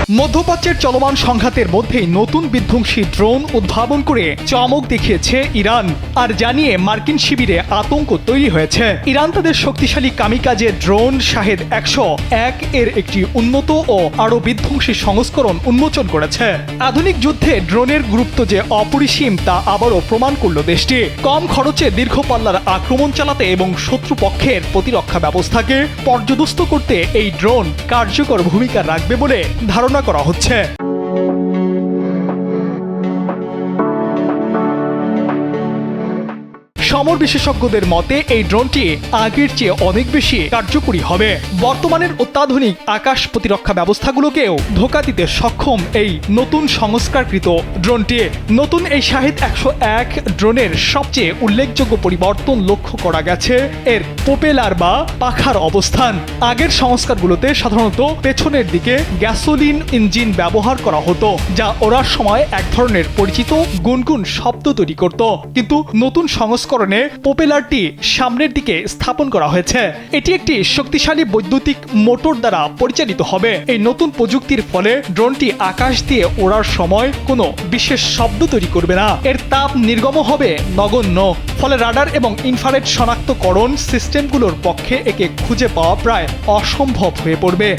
মধ্যপ্রাচ্যের চলমান সংঘাতের মধ্যেই নতুন বিধ্বংসী ড্রোন উদ্ভাবন করে চমক দেখিয়েছে ইরান, আর জানিয়ে মার্কিন শিবিরে আতঙ্ক তৈরি হয়েছে। ইরান তাদের শক্তিশালী কামিকাজে ড্রোন শাহেদ 101 এর একটি উন্নত ও আরও বিধ্বংসী সংস্করণ উন্মোচন করেছে। আধুনিক যুদ্ধে ড্রোনের গুরুত্ব যে অপরিসীম তা আবারও প্রমাণ করল দেশটি। কম খরচে দীর্ঘ পাল্লার আক্রমণ চালাতে এবং শত্রুপক্ষের প্রতিরক্ষা ব্যবস্থাকে পর্যদস্ত করতে এই ড্রোন কার্যকর ভূমিকা রাখবে বলে ধারণা করা হচ্ছে। সমর বিশেষজ্ঞদের মতে এই ড্রোনটি আগের চেয়ে অনেক বেশি কার্যকরী হবে। বর্তমানের অত্যাধুনিক আকাশ প্রতিরক্ষা ব্যবস্থাগুলোকেও ধোঁকা দিতে সক্ষম এই নতুন সংস্কারকৃত ড্রোনটি। নতুন এই শাহেদ 101 ড্রোনের সবচেয়ে উল্লেখযোগ্য পরিবর্তন লক্ষ্য করা গেছে এর প্রোপেলার বা পাখার অবস্থান। আগের সংস্কারগুলোতে সাধারণত পেছনের দিকে গ্যাসোলিন ইঞ্জিন ব্যবহার করা হতো, যা ওড়ার সময় এক ধরনের পরিচিত গুনগুন শব্দ তৈরি করত। কিন্তু নতুন সংস্করণে প্রোপেলারটি সামনের দিকে স্থাপন করা হয়েছে। এটি একটি শক্তিশালী বৈদ্যুতিক মোটর দ্বারা পরিচালিত হবে। এই নতুন প্রযুক্তির ফলে ড্রোনটি আকাশ দিয়ে ওড়ার সময় কোনো বিশেষ শব্দ তৈরি করবে না। এর তাপ নির্গম হবে নগণ্য, ফলে রাডার এবং ইনফ্রারেড শনাক্তকরণ সিস্টেমগুলোর পক্ষে একে খুঁজে পাওয়া প্রায় অসম্ভব হয়ে পড়বে।